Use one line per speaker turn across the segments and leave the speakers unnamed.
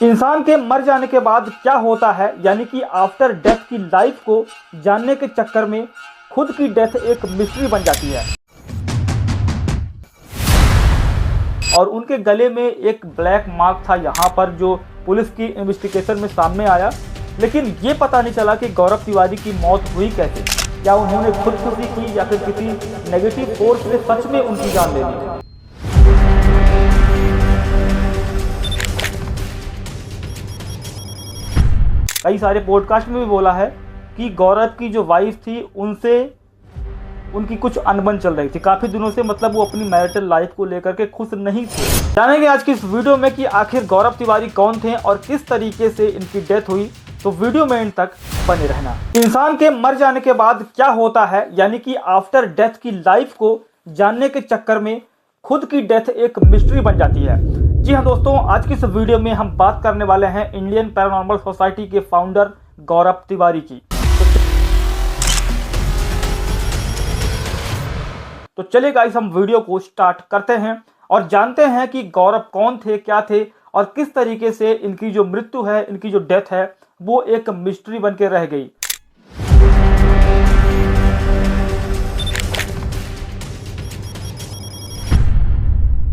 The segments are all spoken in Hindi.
इंसान के मर जाने के बाद क्या होता है, यानी कि आफ्टर डेथ की लाइफ को जानने के चक्कर में खुद की डेथ एक मिस्ट्री बन जाती है। और उनके गले में एक ब्लैक मार्क था यहाँ पर, जो पुलिस की इन्वेस्टिगेशन में सामने आया, लेकिन ये पता नहीं चला कि गौरव तिवारी की मौत हुई कैसे। क्या उन्होंने खुदकुशी की या फिर किसी नेगेटिव फोर्स ने सच में उनकी जान ले ली। कई सारे पॉडकास्ट में भी बोला है कि गौरव की जो वाइफ थी उनसे उनकी कुछ अनबन चल रही थी काफ़ी दिनों से, मतलब वो अपनी मैरिटल लाइफ को लेकर के खुश नहीं थे। जानेंगे आज की इस वीडियो में कि आखिर गौरव तिवारी कौन थे और किस तरीके से इनकी डेथ हुई, तो वीडियो में एंड तक बने रहना। इंसान के मर जाने के बाद क्या होता है, यानी कि आफ्टर डेथ की लाइफ को जानने के चक्कर में खुद की डेथ एक मिस्ट्री बन जाती है। जी हाँ दोस्तों, आज की इस वीडियो में हम बात करने वाले हैं इंडियन पैरानॉर्मल सोसाइटी के फाउंडर गौरव तिवारी की। तो चलिए गाइस, हम वीडियो को स्टार्ट करते हैं और जानते हैं कि गौरव कौन थे, क्या थे और किस तरीके से इनकी जो मृत्यु है, इनकी जो डेथ है, वो एक मिस्ट्री बन के रह गई।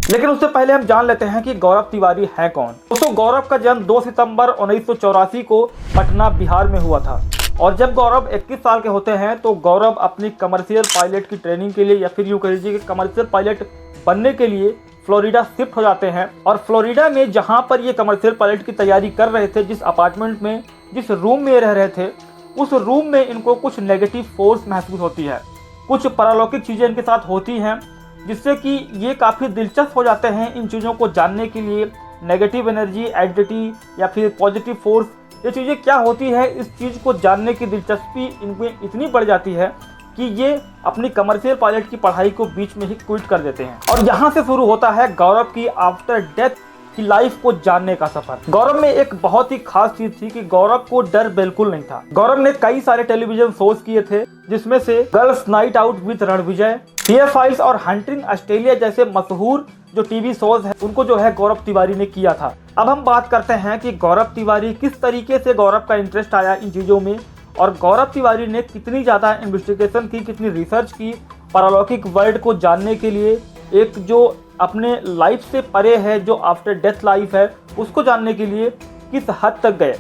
लेकिन उससे पहले हम जान लेते हैं कि गौरव तिवारी है कौन। दोस्तों, गौरव का जन्म 2 सितंबर 1984 को पटना, बिहार में हुआ था। और जब गौरव 21 साल के होते हैं तो गौरव अपनी कमर्शियल पायलट की ट्रेनिंग के लिए, या फिर यूं कह लीजिए कि कमर्शियल पायलट बनने के लिए फ्लोरिडा शिफ्ट हो जाते हैं। और फ्लोरिडा में जहां पर ये कमर्शियल पायलट की तैयारी कर रहे थे, जिस अपार्टमेंट में, जिस रूम में रह रहे थे, उस रूम में इनको कुछ नेगेटिव फोर्स महसूस होती है, कुछ पारलौकिक चीज़ें इनके साथ होती हैं, जिससे कि ये काफ़ी दिलचस्प हो जाते हैं इन चीज़ों को जानने के लिए। नेगेटिव एनर्जी, एंटिटी या फिर पॉजिटिव फोर्स, ये चीज़ें क्या होती है, इस चीज़ को जानने की दिलचस्पी इनमें इतनी बढ़ जाती है कि ये अपनी कमर्शियल पायलट की पढ़ाई को बीच में ही क्विट कर देते हैं। और यहाँ से शुरू होता है गौरव की आफ्टर डेथ की लाइफ को जानने का सफर। गौरव में एक बहुत ही खास चीज थी कि गौरव को डर बिल्कुल नहीं था। गौरव ने कई सारे टेलीविजन शोज किए थे, जिसमें से girls night out with Ranvijay, fear files और हंटिंग ऑस्ट्रेलिया जैसे मशहूर जो टीवी शोज है, उनको जो है गौरव तिवारी ने किया था। अब हम बात करते हैं कि गौरव तिवारी किस तरीके से गौरव का इंटरेस्ट आया इन चीज़ों में, और गौरव तिवारी ने कितनी ज़्यादा इन्वेस्टिगेशन की, कितनी रिसर्च की पारलौकिक वर्ल्ड को जानने के लिए, एक जो अपने लाइफ से परे है, जो आफ्टर डेथ लाइफ है, उसको जानने के लिए किस हद तक गए।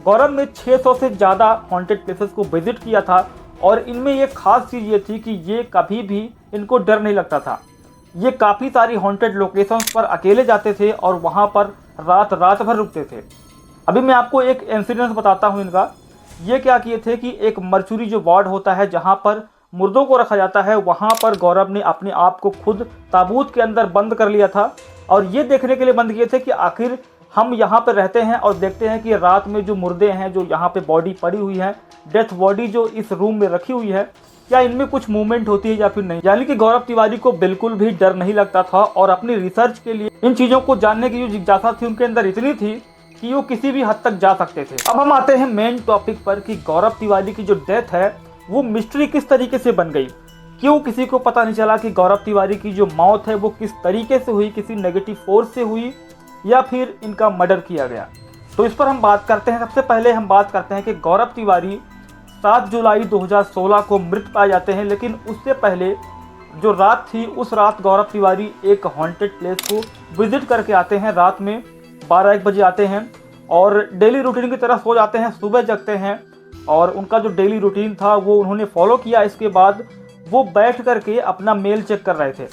गौरव ने 600 से ज़्यादा हॉन्टेड प्लेसेस को विजिट किया था और इनमें ये खास चीज़ ये थी कि ये कभी भी इनको डर नहीं लगता था। ये काफ़ी सारी हॉन्टेड लोकेशंस पर अकेले जाते थे और वहाँ पर रात भर रुकते थे। अभी मैं आपको एक इंसिडेंस बताता हूँ इनका। ये क्या किए थे कि एक मर्चुरी जो वार्ड होता है, जहाँ पर मुर्दों को रखा जाता है, वहाँ पर गौरव ने अपने आप को खुद ताबूत के अंदर बंद कर लिया था। और ये देखने के लिए बंद किए थे कि आखिर हम यहाँ पर रहते हैं और देखते हैं कि रात में जो मुर्दे हैं, जो यहाँ पे बॉडी पड़ी हुई है, डेथ बॉडी जो इस रूम में रखी हुई है, क्या इनमें कुछ मूवमेंट होती है या फिर नहीं। यानी कि गौरव तिवारी को बिल्कुल भी डर नहीं लगता था और अपनी रिसर्च के लिए इन चीज़ों को जानने की जो जिज्ञासा थी उनके अंदर इतनी थी कि वो किसी भी हद तक जा सकते थे। अब हम आते हैं मेन टॉपिक पर कि गौरव तिवारी की जो डेथ है वो मिस्ट्री किस तरीके से बन गई। क्यों किसी को पता नहीं चला कि गौरव तिवारी की जो मौत है वो किस तरीके से हुई, किसी नेगेटिव फोर्स से हुई या फिर इनका मर्डर किया गया। तो इस पर हम बात करते हैं। सबसे पहले हम बात करते हैं कि गौरव तिवारी 7 जुलाई 2016 को मृत पाए जाते हैं। लेकिन उससे पहले जो रात थी, उस रात गौरव तिवारी एक हॉन्टेड प्लेस को विजिट करके आते हैं। रात में 12-1 बजे आते हैं और डेली रूटीन की तरह सो जाते हैं, सुबह जगते हैं और उनका जो डेली रूटीन था वो उन्होंने फॉलो किया। इसके बाद वो बैठ करके अपना मेल चेक कर रहे थे,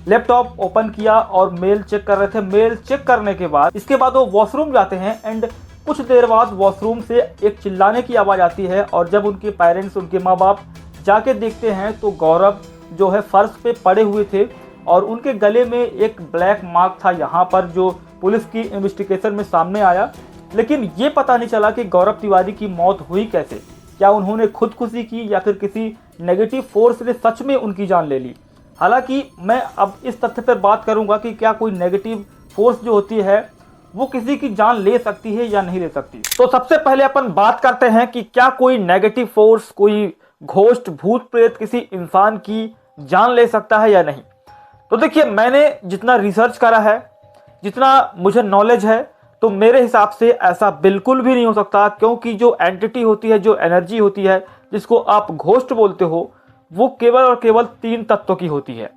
लैपटॉप ओपन किया और मेल चेक कर रहे थे। मेल चेक करने के बाद इसके बाद वो वॉशरूम जाते हैं एंड कुछ देर बाद वॉशरूम से एक चिल्लाने की आवाज़ आती है। और जब उनके पेरेंट्स, उनके माँ बाप जाके देखते हैं तो गौरव जो है फर्श पे पड़े हुए थे और उनके गले में एक ब्लैक मार्क था यहाँ पर, जो पुलिस की इन्वेस्टिगेशन में सामने आया। लेकिन ये पता नहीं चला कि गौरव तिवारी की मौत हुई कैसे। क्या उन्होंने खुदकुशी की या फिर किसी नेगेटिव फोर्स ने सच में उनकी जान ले ली। हालांकि मैं अब इस तथ्य पर बात करूंगा कि क्या कोई नेगेटिव फोर्स जो होती है वो किसी की जान ले सकती है या नहीं ले सकती। तो सबसे पहले अपन बात करते हैं कि क्या कोई नेगेटिव फोर्स, कोई घोस्ट, भूत प्रेत किसी इंसान की जान ले सकता है या नहीं। तो देखिए, मैंने जितना रिसर्च करा है, जितना मुझे नॉलेज है, तो मेरे हिसाब से ऐसा बिल्कुल भी नहीं हो सकता, क्योंकि जो एंटिटी होती है, जो एनर्जी होती है, जिसको आप घोस्ट बोलते हो, वो केवल और केवल 3 तत्वों की होती है।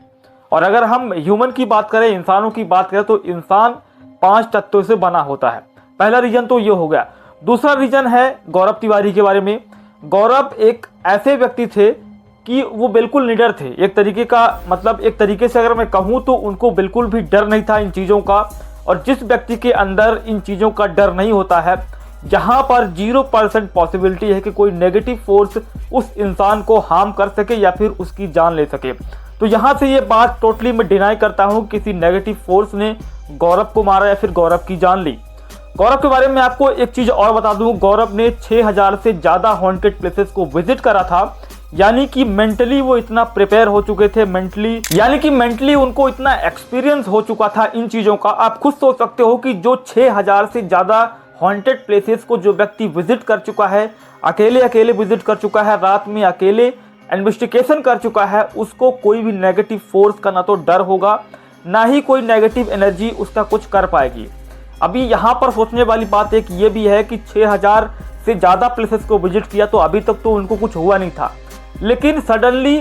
और अगर हम ह्यूमन की बात करें, इंसानों की बात करें, तो इंसान 5 तत्वों से बना होता है। पहला रीजन तो ये हो गया। दूसरा रीजन है गौरव तिवारी के बारे में। गौरव एक ऐसे व्यक्ति थे कि वो बिल्कुल निडर थे, एक तरीके का, मतलब एक तरीके से अगर मैं कहूँ तो उनको बिल्कुल भी डर नहीं था इन चीज़ों का। और जिस व्यक्ति के अंदर इन चीज़ों का डर नहीं होता है, जहाँ पर 0% पॉसिबिलिटी है कि कोई नेगेटिव फोर्स उस इंसान को हार्म कर सके या फिर उसकी जान ले सके। तो यहाँ से ये बात टोटली मैं डिनाई करता हूँ किसी नेगेटिव फोर्स ने गौरव को मारा या फिर गौरव की जान ली। गौरव के बारे में आपको एक चीज़ और बता दूँ, गौरव ने 6000 से ज़्यादा हॉन्टेड प्लेसेस को विजिट करा था। यानी कि मेंटली वो इतना प्रिपेयर हो चुके थे, मेंटली उनको इतना एक्सपीरियंस हो चुका था इन चीज़ों का। आप खुद सोच सकते हो कि जो 6000 से ज़्यादा हॉन्टेड प्लेसेस को जो व्यक्ति विजिट कर चुका है, अकेले विजिट कर चुका है, रात में अकेले इन्वेस्टिगेशन कर चुका है, उसको कोई भी नेगेटिव फोर्स का ना तो डर होगा, ना ही कोई नेगेटिव एनर्जी उसका कुछ कर पाएगी। अभी यहाँ पर सोचने वाली बात एक ये भी है कि 6000 से ज़्यादा प्लेसेस को विजिट किया तो अभी तक तो उनको कुछ हुआ नहीं था, लेकिन सडनली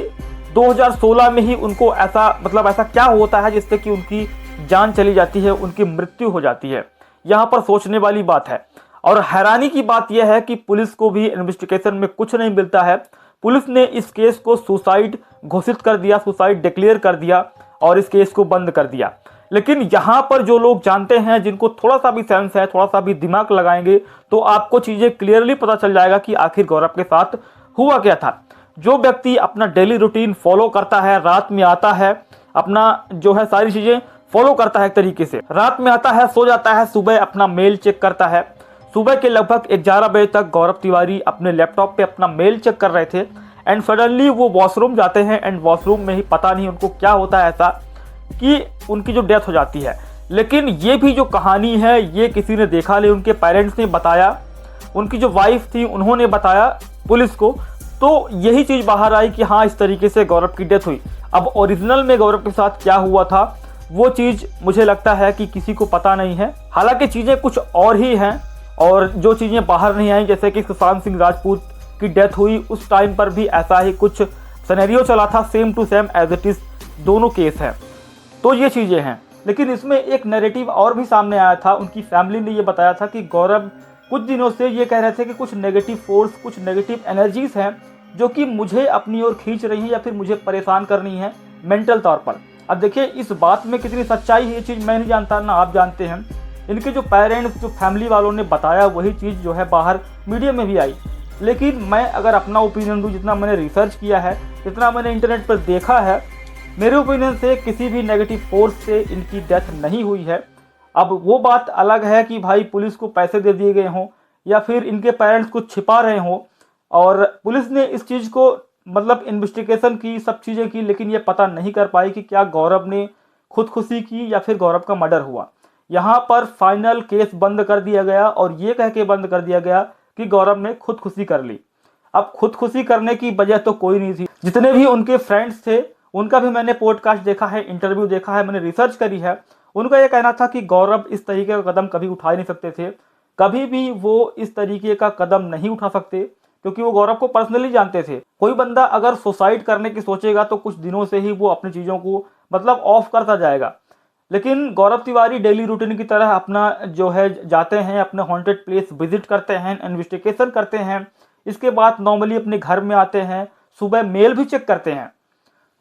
2016 में ही उनको ऐसा क्या होता है जिससे कि उनकी जान चली जाती है, उनकी मृत्यु हो जाती है। यहाँ पर सोचने वाली बात है। और हैरानी की बात यह है कि पुलिस को भी इन्वेस्टिगेशन में कुछ नहीं मिलता है। पुलिस ने इस केस को सुसाइड घोषित कर दिया, सुसाइड डिक्लेयर कर दिया और इस केस को बंद कर दिया। लेकिन यहाँ पर जो लोग जानते हैं, जिनको थोड़ा सा भी सेंस है, थोड़ा सा भी दिमाग लगाएंगे, तो आपको चीज़ें क्लियरली पता चल जाएगा कि आखिर गौरव के साथ हुआ क्या था। जो व्यक्ति अपना डेली रूटीन फॉलो करता है, रात में आता है, अपना जो है सारी चीज़ें फॉलो करता है एक तरीके से, रात में आता है, सो जाता है, सुबह अपना मेल चेक करता है। सुबह के लगभग 11 बजे तक गौरव तिवारी अपने लैपटॉप पे अपना मेल चेक कर रहे थे एंड सडनली वो वॉशरूम जाते हैं एंड वॉशरूम में ही पता नहीं उनको क्या होता है ऐसा कि उनकी जो डेथ हो जाती है। लेकिन ये भी जो कहानी है ये किसी ने देखा नहीं, उनके पेरेंट्स ने बताया, उनकी जो वाइफ थी उन्होंने बताया पुलिस को, तो यही चीज़ बाहर आई कि हाँ इस तरीके से गौरव की डेथ हुई। अब ओरिजिनल में गौरव के साथ क्या हुआ था वो चीज़ मुझे लगता है कि किसी को पता नहीं है। हालांकि चीज़ें कुछ और ही हैं और जो चीज़ें बाहर नहीं आई, जैसे कि सुशांत सिंह राजपूत की डेथ हुई उस टाइम पर भी ऐसा ही कुछ सिनेरियो चला था, same to same as it is दोनों केस हैं। तो ये चीज़ें हैं। लेकिन इसमें एक नैरेटिव और भी सामने आया था। उनकी फैमिली ने ये बताया था कि गौरव कुछ दिनों से ये कह रहे थे कि कुछ नेगेटिव फोर्स, कुछ नेगेटिव एनर्जीज हैं जो कि मुझे अपनी ओर खींच रही हैं या फिर मुझे परेशान कर रही हैं मेंटल तौर पर। अब देखिए इस बात में कितनी सच्चाई है ये चीज़ मैं नहीं जानता, ना आप जानते हैं। इनके जो पेरेंट्स, जो फैमिली वालों ने बताया वही चीज़ जो है बाहर मीडिया में भी आई। लेकिन मैं अगर अपना ओपिनियन दूँ, जितना मैंने रिसर्च किया है, जितना मैंने इंटरनेट पर देखा है, मेरे ओपिनियन से किसी भी नेगेटिव फोर्स से इनकी डेथ नहीं हुई है। अब वो बात अलग है कि भाई पुलिस को पैसे दे दिए गए हों या फिर इनके पेरेंट्स कुछ छिपा रहे हों और पुलिस ने इस चीज़ को मतलब इन्वेस्टिगेशन की, सब चीज़ें की, लेकिन ये पता नहीं कर पाई कि क्या गौरव ने खुदकुशी की या फिर गौरव का मर्डर हुआ। यहाँ पर फाइनल केस बंद कर दिया गया और ये कह के बंद कर दिया गया कि गौरव ने खुदकुशी कर ली। अब खुदकुशी करने की वजह तो कोई नहीं थी। जितने भी उनके फ्रेंड्स थे उनका भी मैंने पॉडकास्ट देखा है, इंटरव्यू देखा है, मैंने रिसर्च करी है। उनका ये कहना था कि गौरव इस तरीके का कदम कभी उठा ही नहीं सकते थे, कभी भी वो इस तरीके का कदम नहीं उठा सकते, क्योंकि वो गौरव को पर्सनली जानते थे। कोई बंदा अगर सुसाइड करने की सोचेगा तो कुछ दिनों से ही वो अपनी चीज़ों को मतलब ऑफ करता जाएगा। लेकिन गौरव तिवारी डेली रूटीन की तरह अपना जो है जाते हैं, अपने हॉन्टेड प्लेस विजिट करते हैं, इन्वेस्टिगेशन करते हैं, इसके बाद नॉर्मली अपने घर में आते हैं, सुबह मेल भी चेक करते हैं।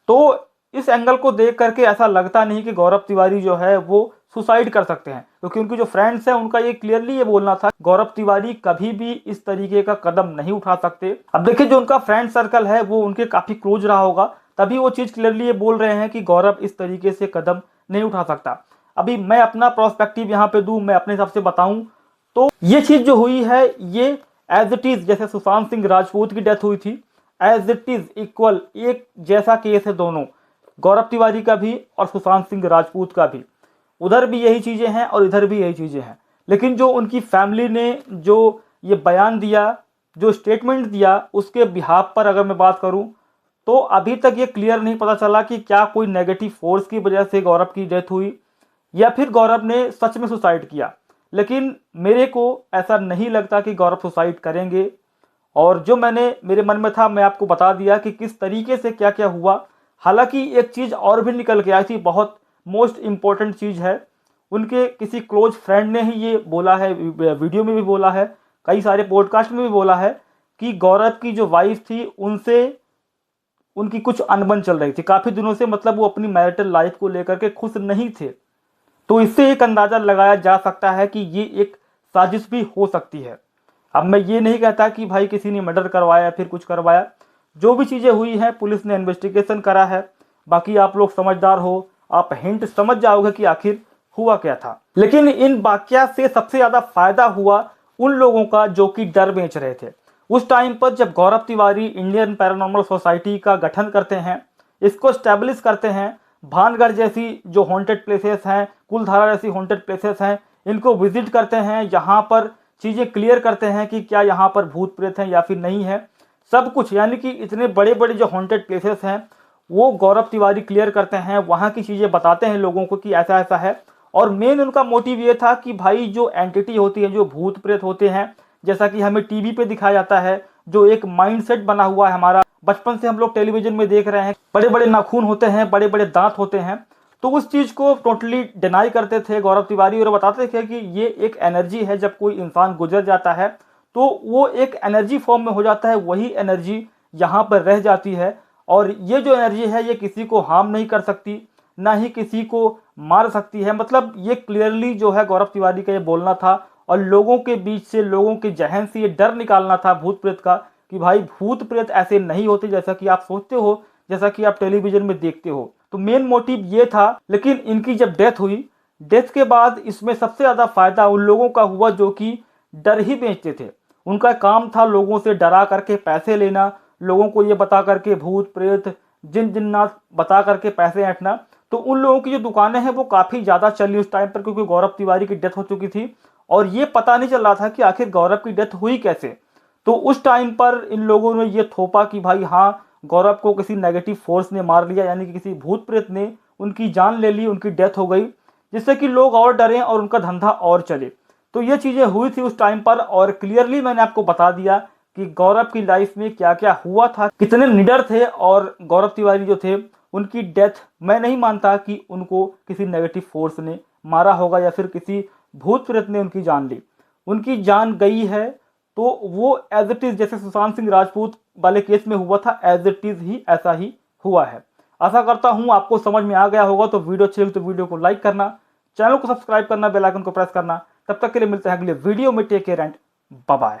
तो इस एंगल को देख करके ऐसा लगता नहीं कि गौरव तिवारी जो है वो सुसाइड कर सकते हैं, क्योंकि उनके जो फ्रेंड्स हैं उनका ये क्लियरली ये बोलना था गौरव तिवारी कभी भी इस तरीके का कदम नहीं उठा सकते। अब देखिए जो उनका फ्रेंड सर्कल है वो उनके काफ़ी क्लोज रहा होगा, तभी वो चीज़ क्लियरली ये बोल रहे हैं कि गौरव इस तरीके से कदम नहीं उठा सकता। अभी मैं अपना पर्सपेक्टिव यहाँ पे दूँ, मैं अपने हिसाब से बताऊँ तो ये चीज़ जो हुई है ये एज इट इज़, जैसे सुशांत सिंह राजपूत की डेथ हुई थी, एज इट इज़ इक्वल एक जैसा केस है दोनों, गौरव तिवारी का भी और सुशांत सिंह राजपूत का भी। उधर भी यही चीज़ें हैं और इधर भी यही चीज़ें हैं। लेकिन जो उनकी फैमिली ने जो ये बयान दिया, जो स्टेटमेंट दिया, उसके बिहाफ पर अगर मैं बात करूं तो अभी तक ये क्लियर नहीं पता चला कि क्या कोई नेगेटिव फोर्स की वजह से गौरव की डेथ हुई या फिर गौरव ने सच में सुसाइड किया। लेकिन मेरे को ऐसा नहीं लगता कि गौरव सुसाइड करेंगे। और जो मेरे मन में था मैं आपको बता दिया कि किस तरीके से क्या क्या हुआ। हालांकि एक चीज़ और भी निकल के आई थी, बहुत मोस्ट इम्पोर्टेंट चीज़ है। उनके किसी क्लोज फ्रेंड ने ही ये बोला है, वीडियो में भी बोला है, कई सारे पॉडकास्ट में भी बोला है कि गौरव की जो वाइफ थी उनसे उनकी कुछ अनबन चल रही थी काफ़ी दिनों से, मतलब वो अपनी मैरिटल लाइफ को लेकर के खुश नहीं थे। तो इससे एक अंदाज़ा लगाया जा सकता है कि ये एक साजिश भी हो सकती है। अब मैं ये नहीं कहता कि भाई किसी ने मर्डर करवाया या फिर कुछ करवाया, जो भी चीज़ें हुई हैं पुलिस ने इन्वेस्टिगेशन करा है। बाकी आप लोग समझदार हो, आप हिंट समझ जाओगे कि आखिर हुआ क्या था। लेकिन इन वाकयात से सबसे ज़्यादा फायदा हुआ उन लोगों का जो कि डर बेच रहे थे। उस टाइम पर जब गौरव तिवारी इंडियन पैरानॉर्मल सोसाइटी का गठन करते हैं, इसको स्टैब्लिश करते हैं, भानगढ़ जैसी जो हॉन्टेड प्लेसेस हैं, कुलधारा जैसी हॉन्टेड प्लेसेस हैं, इनको विजिट करते हैं, यहाँ पर चीज़ें क्लियर करते हैं कि क्या यहाँ पर भूत प्रेत हैं या फिर नहीं है, सब कुछ। यानी कि इतने बड़े बड़े जो हॉन्टेड प्लेसेस हैं वो गौरव तिवारी क्लियर करते हैं, वहाँ की चीज़ें बताते हैं लोगों को कि ऐसा ऐसा है। और मेन उनका मोटिव ये था कि भाई जो एंटिटी होती है, जो भूत प्रेत होते हैं, जैसा कि हमें टीवी पे दिखाया जाता है, जो एक माइंडसेट बना हुआ है हमारा, बचपन से हम लोग टेलीविजन में देख रहे हैं, बड़े बड़े नाखून होते हैं, बड़े बड़े दांत होते हैं, तो उस चीज़ को टोटली डिनाई करते थे गौरव तिवारी और बताते थे कि ये एक एनर्जी है, जब कोई इंसान गुजर जाता है तो वो एक एनर्जी फॉर्म में हो जाता है, वही एनर्जी यहाँ पर रह जाती है। और ये जो एनर्जी है ये किसी को हार्म नहीं कर सकती, ना ही किसी को मार सकती है। मतलब ये क्लियरली जो है गौरव तिवारी का ये बोलना था और लोगों के बीच से, लोगों के जहन से ये डर निकालना था भूत प्रेत का कि भाई भूत प्रेत ऐसे नहीं होते जैसा कि आप सोचते हो, जैसा कि आप टेलीविजन में देखते हो। तो मेन मोटिव ये था। लेकिन इनकी जब डेथ हुई, डेथ के बाद इसमें सबसे ज़्यादा फायदा उन लोगों का हुआ जो कि डर ही बेचते थे। उनका काम था लोगों से डरा करके पैसे लेना, लोगों को ये बता करके भूत प्रेत जिन जिन्नात बता करके पैसे ऐंठना। तो उन लोगों की जो दुकानें हैं वो काफ़ी ज़्यादा चली उस टाइम पर, क्योंकि गौरव तिवारी की डेथ हो चुकी थी और ये पता नहीं चल रहा था कि आखिर गौरव की डेथ हुई कैसे। तो उस टाइम पर इन लोगों ने ये थोपा कि भाई हाँ, गौरव को किसी नेगेटिव फोर्स ने मार लिया, यानी कि किसी भूत प्रेत ने उनकी जान ले ली, उनकी डेथ हो गई, जिससे कि लोग और डरें और उनका धंधा और चले। तो ये चीज़ें हुई थी उस टाइम पर और क्लियरली मैंने आपको बता दिया कि गौरव की लाइफ में क्या क्या हुआ था, कितने निडर थे। और गौरव तिवारी जो थे उनकी डेथ मैं नहीं मानता कि उनको किसी नेगेटिव फोर्स ने मारा होगा या फिर किसी भूत प्रेत ने उनकी जान ली। उनकी जान गई है तो वो एज इट इज़, जैसे सुशांत सिंह राजपूत वाले केस में हुआ था, एज इट इज़ ही ऐसा ही हुआ है। आशा करता हूँ आपको समझ में आ गया होगा। तो वीडियो अच्छी लगी तो वीडियो को लाइक करना, चैनल को सब्सक्राइब करना, बेल आइकन को प्रेस करना। तब तक के लिए मिलते हैं अगले वीडियो में। Take care and bye bye.